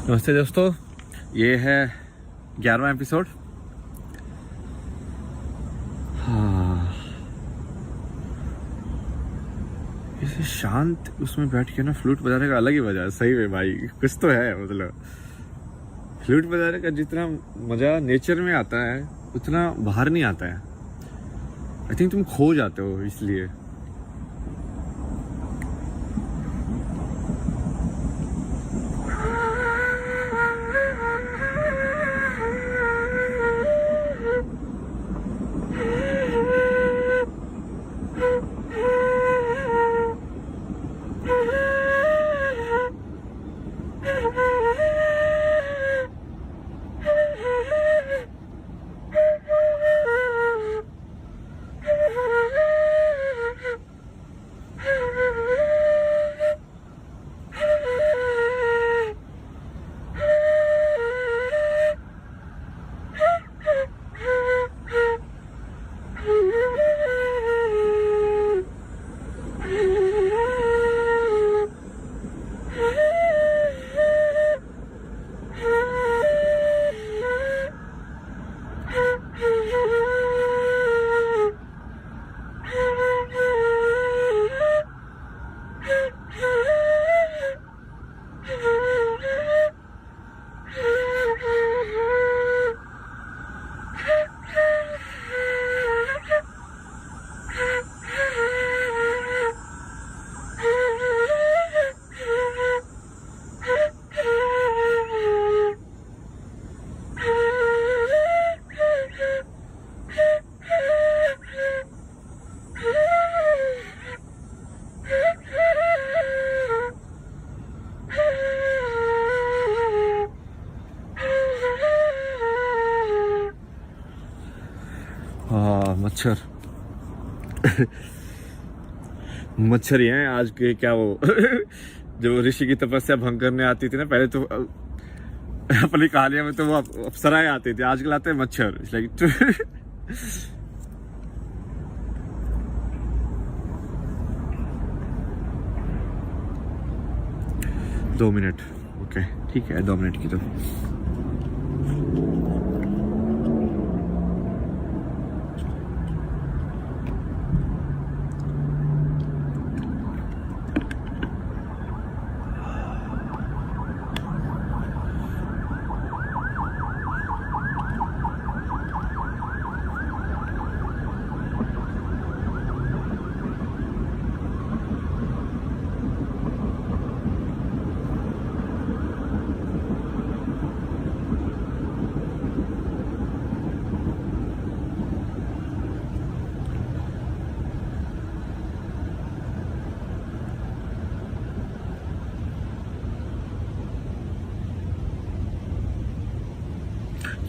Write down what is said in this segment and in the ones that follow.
नमस्ते दोस्तों, ये है 11वां एपिसोड। हाँ, इसे शांत उसमें बैठ के ना फ्लूट बजाने का अलग ही मजा है। सही में भाई, कुछ तो है। मतलब फ्लूट बजाने का जितना मजा नेचर में आता है उतना बाहर नहीं आता है। आई थिंक तुम खो जाते हो इसलिए। हाँ, मच्छर मच्छर ही हैं आज के। क्या वो जो ऋषि की तपस्या भंग करने आती थी ना पहले, तो अपनी कहानियों में तो वो अप्सराएं आती थी। आजकल आते हैं मच्छर। Like 2 minute. ओके, ठीक है, 2 मिनट की तो।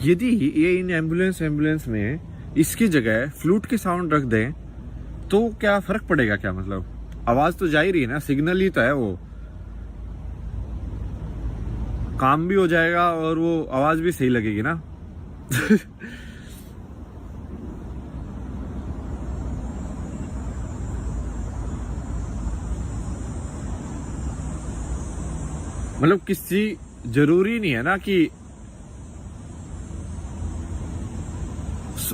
यदि ये इन एम्बुलेंस में इसकी जगह फ्लूट के साउंड रख दें तो क्या फर्क पड़ेगा? क्या मतलब आवाज तो जा ही रही है ना, सिग्नल ही तो है वो। काम भी हो जाएगा और वो आवाज भी सही लगेगी ना। मतलब किसी जरूरी नहीं है ना कि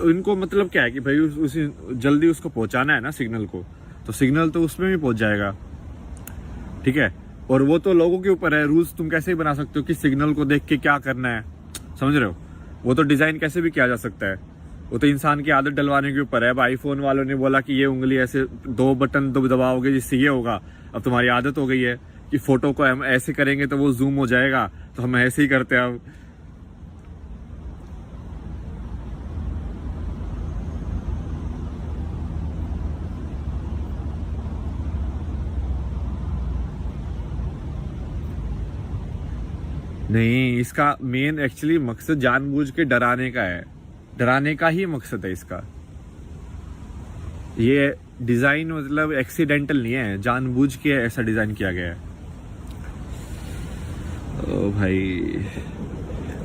इनको, मतलब क्या है कि भाई उसी जल्दी उसको पहुंचाना है ना सिग्नल को, तो सिग्नल तो उसमें भी पहुंच जाएगा। ठीक है, और वो तो लोगों के ऊपर है। रूल्स तुम कैसे ही बना सकते हो कि सिग्नल को देख के क्या करना है, समझ रहे हो? वो तो डिजाइन कैसे भी किया जा सकता है। वो तो इंसान की आदत डलवाने के ऊपर है। अब आईफोन वालों ने बोला कि ये उंगली ऐसे 2 बटन दबाओगे जिससे ये होगा। अब तुम्हारी आदत हो गई है कि फोटो को हम ऐसे करेंगे तो वो जूम हो जाएगा, तो हम ऐसे ही करते हैं अब। नहीं, इसका मेन एक्चुअली मकसद जानबूझ के डराने का है। डराने का ही मकसद है इसका। ये डिजाइन मतलब एक्सीडेंटल नहीं है, जानबूझ के ऐसा डिजाइन किया गया है। ओ भाई,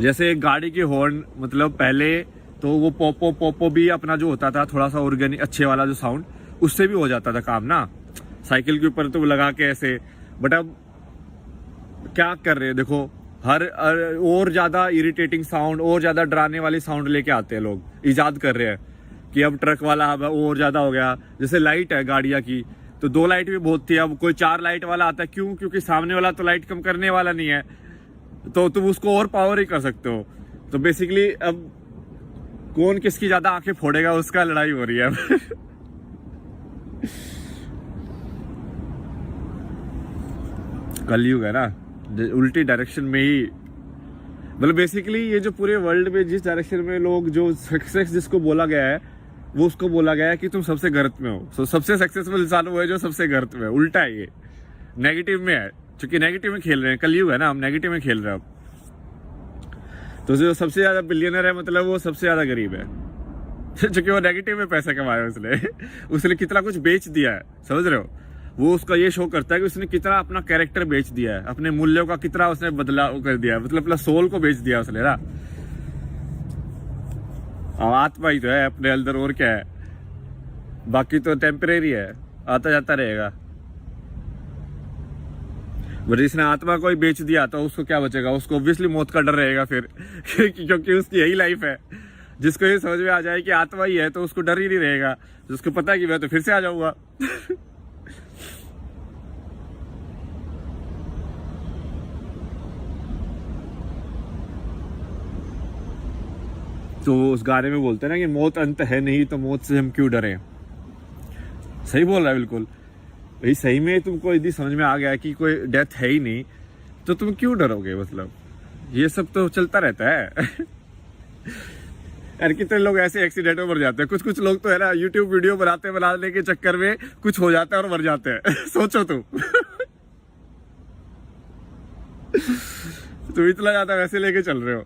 जैसे एक गाड़ी की हॉर्न, मतलब पहले तो वो पोपो पोपो भी अपना जो होता था थोड़ा सा ऑर्गेनिक अच्छे वाला जो साउंड, उससे भी हो जाता था काम ना, साइकिल के ऊपर तो लगा के ऐसे। बट अब क्या कर रहे हैं देखो, और ज्यादा इरिटेटिंग साउंड, और ज्यादा डराने वाली साउंड लेके आते हैं लोग, इजाद कर रहे हैं कि अब ट्रक वाला अब और ज्यादा हो गया। जैसे लाइट है गाड़ियां की, तो 2 लाइट भी बहुत थी, अब कोई 4 लाइट वाला आता है। क्यों? क्योंकि सामने वाला तो लाइट कम करने वाला नहीं है, तो तुम उसको और पावर ही कर सकते हो। तो बेसिकली अब कौन किसकी ज्यादा आंखें फोड़ेगा उसका लड़ाई हो रही है अब। कलयुग है ना, उल्टी डायरेक्शन में ही, मतलब बेसिकली ये जो पूरे वर्ल्ड में जिस डायरेक्शन में लोग, जो सक्सेस जिसको बोला गया है, वो उसको बोला गया है कि तुम सबसे गर्त में हो। तो सबसे सक्सेसफुल इंसान वो है जो सबसे गर्त में है। उल्टा है ये, नेगेटिव में है, क्योंकि नेगेटिव में खेल रहे हैं। कलयुग है ना, हम नेगेटिव में खेल रहे हैं अब। तो जो सबसे ज्यादा बिलियनर है, मतलब वो सबसे ज्यादा गरीब है, क्योंकि वो नेगेटिव में पैसा कमाया उसने कितना कुछ बेच दिया है, समझ रहे हो। वो उसका ये शो करता है कि उसने कितना अपना कैरेक्टर बेच दिया है, अपने मूल्यों का कितना उसने बदलाव कर दिया, मतलब अपना सोल को बेच दिया उसने ना। आत्मा ही तो है अपने अंदर, और क्या है, बाकी तो टेम्परेरी है, आता जाता रहेगा। जिसने आत्मा को ही बेच दिया तो उसको क्या बचेगा, उसको ऑब्वियसली मौत का डर रहेगा फिर क्योंकि उसकी यही लाइफ है। जिसको ये समझ में आ जाए कि आत्मा ही है तो उसको डर ही नहीं रहेगा, उसको पता है कि मैं तो फिर से आ जाऊंगा। तो उस गाने में बोलते हैं ना कि मौत अंत है नहीं तो मौत से हम क्यों डरें। सही बोल रहा है बिल्कुल भाई, सही में तुमको यदि समझ में आ गया कि कोई डेथ है ही नहीं तो तुम क्यों डरोगे। मतलब ये सब तो चलता रहता है। यार कितने लोग ऐसे एक्सीडेंट में मर जाते हैं। कुछ लोग तो है ना यूट्यूब वीडियो बनाने के चक्कर में कुछ हो जाता है और मर जाते हैं। सोचो तुम। तुम इतना ज्यादा वैसे लेके चल रहे हो।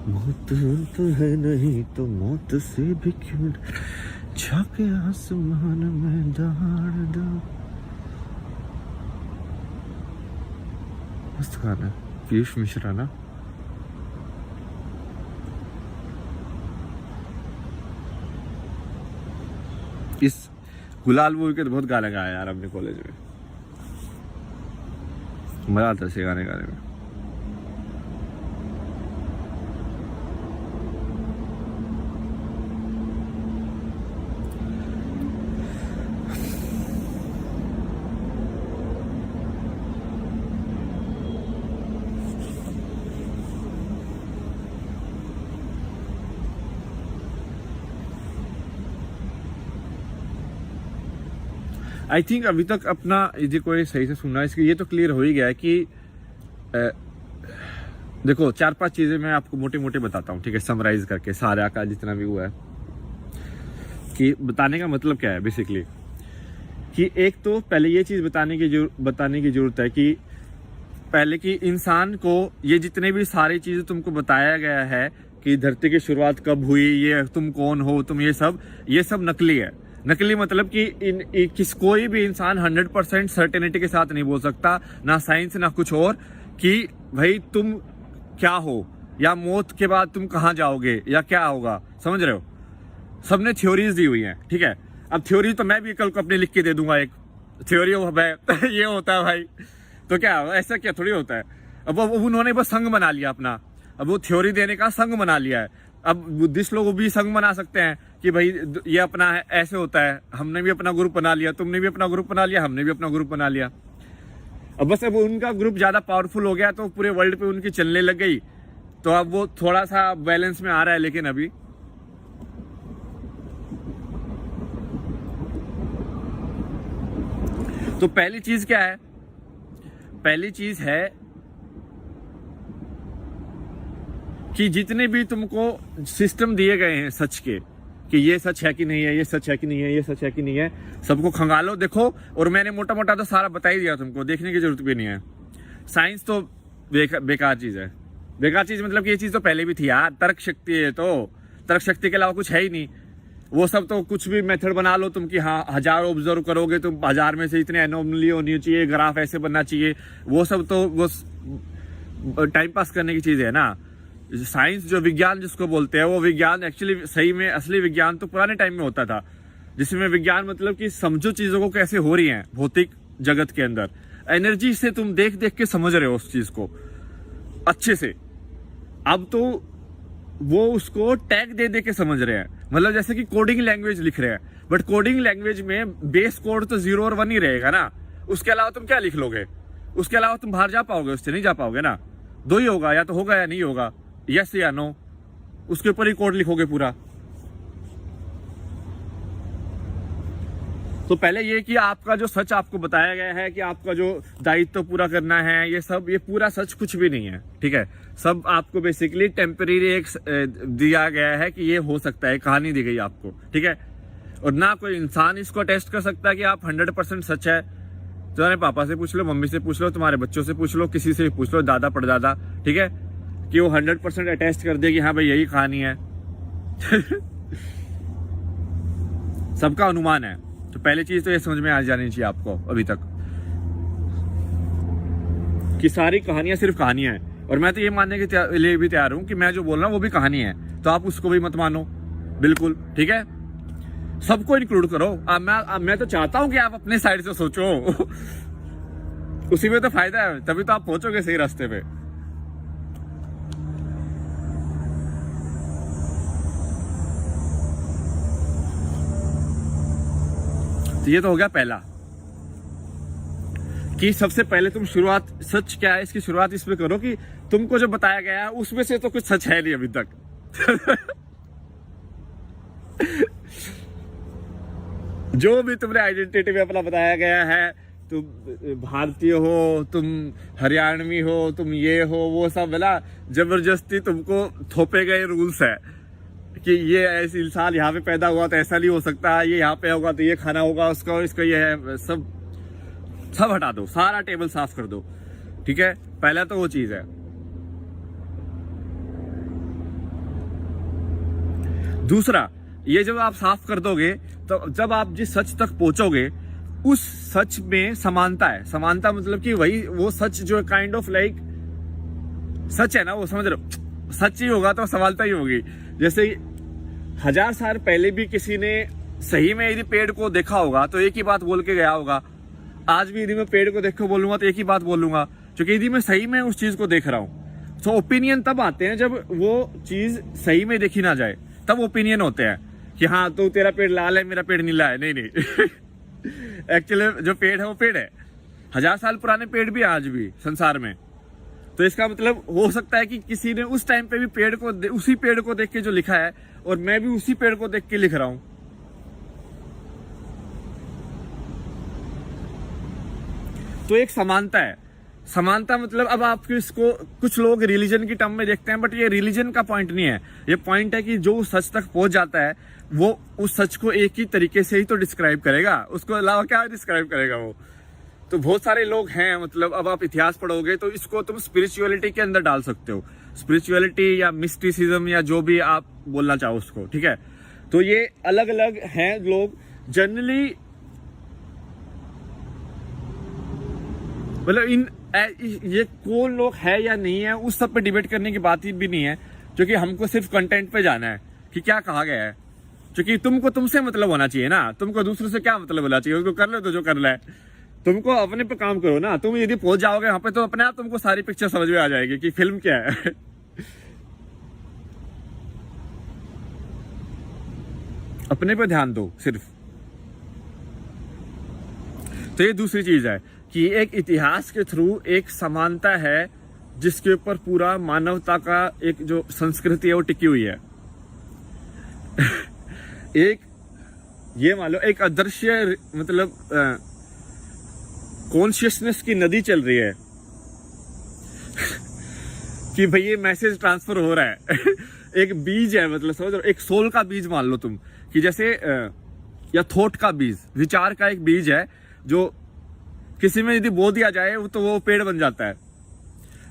मौत अंत है नहीं तो मौत से भी क्यों झाके आसमान में दाड़ दो। मस्त गाना है, पीयूष मिश्रा ना। इस गुलाल मूवी के तो बहुत गाने गाए यार अपने कॉलेज में, मजा आता है गाने गाने में। आई थिंक अभी तक अपना यदि कोई सही से सुनना है इसके, ये तो क्लियर हो ही गया है कि देखो 4-5 चीजें मैं आपको मोटे मोटे बताता हूँ, ठीक है, समराइज करके सारा का जितना भी हुआ है। कि बताने का मतलब क्या है बेसिकली, कि एक तो पहले ये चीज बताने की जरूरत है कि पहले कि इंसान को ये जितने भी सारी चीजें तुमको बताया गया है कि धरती की शुरुआत कब हुई, ये तुम कौन हो, तुम ये सब नकली है। नकली मतलब कि कोई भी इंसान 100% सर्टेनिटी के साथ नहीं बोल सकता, ना साइंस ना कुछ और, कि भाई तुम क्या हो या मौत के बाद तुम कहाँ जाओगे या क्या होगा, समझ रहे हो। सबने थ्योरीज दी हुई हैं, ठीक है। अब थ्योरी तो मैं भी कल को अपने लिख के दे दूंगा, एक थ्योरी ये होता है भाई, तो क्या ऐसा क्या थोड़ी होता है। अब उन्होंने बस संघ बना लिया अपना, अब वो थ्योरी देने का संघ बना लिया है। अब बुद्धिस्ट लोग भी संघ बना सकते हैं कि भाई ये अपना है, ऐसे होता है, हमने भी अपना ग्रुप बना लिया, तुमने भी अपना ग्रुप बना लिया, हमने भी अपना ग्रुप बना लिया। अब उनका ग्रुप ज्यादा पावरफुल हो गया तो पूरे वर्ल्ड पे उनकी चलने लग गई, तो अब वो थोड़ा सा बैलेंस में आ रहा है। लेकिन अभी तो पहली चीज क्या है, पहली चीज है कि जितने भी तुमको सिस्टम दिए गए हैं सच के, कि ये सच है कि नहीं है, ये सच है कि नहीं है, ये सच है कि नहीं है, सबको खंगालो देखो। और मैंने मोटा मोटा तो सारा बता ही दिया तुमको, देखने की जरूरत भी नहीं है। साइंस तो बेकार चीज है। बेकार चीज मतलब कि ये चीज तो पहले भी थी यार, तर्क शक्ति है, तो तर्क शक्ति के अलावा कुछ है ही नहीं। वो सब तो कुछ भी मेथड बना लो तुम कि हाँ 1000 ऑब्जर्व करोगे तुम, 1000 में से इतने एनोमली होनी चाहिए, ग्राफ ऐसे बनना चाहिए, वो सब तो वो टाइम पास करने की चीज है ना। साइंस जो विज्ञान जिसको बोलते हैं, वो विज्ञान एक्चुअली सही में असली विज्ञान तो पुराने टाइम में होता था। जिसमें विज्ञान मतलब कि समझो चीजों को कैसे हो रही हैं भौतिक जगत के अंदर, एनर्जी से तुम देख देख के समझ रहे हो उस चीज को अच्छे से। अब तो वो उसको टैग दे दे के समझ रहे हैं, मतलब जैसे कि कोडिंग लैंग्वेज लिख रहे हैं, बट कोडिंग लैंग्वेज में बेस कोड तो 0 और 1 ही रहेगा ना, उसके अलावा तुम क्या लिख लोगे? उसके अलावा तुम बाहर जा पाओगे? उससे नहीं जा पाओगे ना। 2 ही होगा, या तो होगा या नहीं होगा, यस या नो, उसके ऊपर ही कोड लिखोगे पूरा। तो पहले ये कि आपका जो सच आपको बताया गया है कि आपका जो दायित्व तो पूरा करना है, ये सब, ये पूरा सच कुछ भी नहीं है, ठीक है। सब आपको बेसिकली टेम्परेरी एक दिया गया है कि ये हो सकता है, कहानी दी गई आपको, ठीक है। और ना कोई इंसान इसको टेस्ट कर सकता है कि आप 100% सच है। तुम्हारे पापा से पूछ लो, मम्मी से पूछ लो, तुम्हारे बच्चों से पूछ लो, किसी से भी पूछ लो, दादा परदादा, ठीक है, कि वो 100% अटेस्ट कर दे कि हाँ भाई यही कहानी है। सबका अनुमान है। तो पहली चीज तो ये समझ में आ जानी चाहिए आपको अभी तक कि सारी कहानियां सिर्फ कहानियां हैं। और मैं तो ये मानने के लिए भी तैयार हूं कि मैं जो बोल रहा हूं वो भी कहानी है, तो आप उसको भी मत मानो, बिल्कुल, ठीक है। सबको इंक्लूड करो। मैं तो चाहता हूं कि आप अपने साइड से सोचो। उसी में तो फायदा है, तभी तो आप पहुंचोगे सही रास्ते पे। तो ये तो हो गया पहला कि सबसे पहले तुम शुरुआत, सच क्या है इसकी शुरुआत इसमें करो कि तुमको जो बताया गया है उसमें से तो कुछ सच है नहीं अभी तक। जो भी तुमने आइडेंटिटी में अपना बताया गया है, तुम भारतीय हो, तुम हरियाणवी हो, तुम ये हो, वो सब ना जबरदस्ती तुमको थोपे गए रूल्स है कि ये ऐसे इंसान यहाँ पे पैदा हुआ तो ऐसा नहीं हो सकता, ये यहाँ पे होगा तो ये खाना होगा उसका, इसका ये है, सब हटा दो, सारा टेबल साफ कर दो, ठीक है। पहला तो वो चीज है। दूसरा, ये जब आप साफ कर दोगे तो जब आप जिस सच तक पहुंचोगे उस सच में समानता है। समानता मतलब कि वही वो सच जो काइंड ऑफ लाइक सच है ना, वो समझ रहे हो, सच ही होगा तो समानता ही होगी। जैसे 1000 साल पहले भी किसी ने सही में यदि पेड़ को देखा होगा तो एक ही बात बोल के गया होगा। आज भी यदि मैं पेड़ को देख के बोलूंगा तो एक ही बात बोलूंगा, क्योंकि यदि मैं सही में उस चीज को देख रहा हूं। तो ओपिनियन तब आते हैं जब वो चीज सही में देखी ना जाए, तब ओपिनियन होते हैं कि हाँ तो तेरा पेड़ लाल है, मेरा पेड़ नीला है। नहीं एक्चुअली जो पेड़ है वो पेड़ है। 1000 साल पुराने पेड़ भी आज भी संसार में। तो इसका मतलब हो सकता है कि किसी ने उस टाइम पे भी पेड़ को उसी पेड़ को देख के जो लिखा है, और मैं भी उसी पेड़ को देख के लिख रहा हूं। तो एक समानता है। समानता मतलब अब आप इसको कुछ लोग रिलीजन की टर्म में देखते हैं, बट ये रिलीजन का पॉइंट नहीं है। ये पॉइंट है कि जो सच तक पहुंच जाता है वो उस सच को एक ही तरीके से ही तो डिस्क्राइब करेगा, उसको अलावा क्या डिस्क्राइब करेगा वो। तो बहुत सारे लोग हैं, मतलब अब आप इतिहास पढ़ोगे तो इसको तुम स्पिरिचुअलिटी के अंदर डाल सकते हो, स्पिरिचुअलिटी या मिस्टिसिज्म या जो भी आप बोलना चाहो उसको, ठीक है। तो ये अलग अलग हैं लोग जनरली, मतलब ये कौन लोग है या नहीं है उस सब पे डिबेट करने की बात ही भी नहीं है, क्योंकि हमको सिर्फ कंटेंट पे जाना है कि क्या कहा गया है। क्योंकि तुमको तुमसे मतलब होना चाहिए ना, तुमको दूसरों से क्या मतलब होना चाहिए, उसको कर लो तो जो करना है। तुमको अपने पे काम करो ना। तुम यदि पहुंच जाओगे वहां पे तो अपने आप तुमको सारी पिक्चर समझ में आ जाएगी कि फिल्म क्या है। अपने पे ध्यान दो सिर्फ। तो ये दूसरी चीज है कि एक इतिहास के थ्रू एक समानता है जिसके ऊपर पूरा मानवता का एक जो संस्कृति है वो टिकी हुई है। एक ये मान लो एक अदृश्य मतलब कॉन्शियसनेस की नदी चल रही है कि भाई ये मैसेज ट्रांसफर हो रहा है। एक बीज है, मतलब समझ लो, एक सोल का बीज मान लो तुम, कि जैसे या थॉट का बीज, विचार का एक बीज है जो किसी में यदि बो दिया जाए तो वो पेड़ बन जाता है।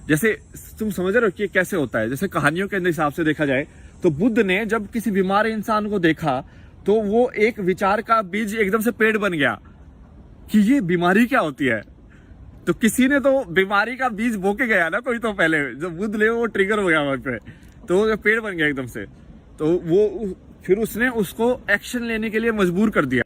जैसे तुम समझ रहे हो कि कैसे होता है। जैसे कहानियों के हिसाब से देखा जाए तो बुद्ध ने जब किसी बीमार इंसान को देखा तो वो एक विचार का बीज एकदम से पेड़ बन गया कि ये बीमारी क्या होती है। तो किसी ने तो बीमारी का बीज बो के गया ना, कोई तो पहले जब बुद्ध ले वो ट्रिगर हो गया वहां पे, तो वो पेड़ बन गया एकदम से। तो वो फिर उसने उसको एक्शन लेने के लिए मजबूर कर दिया।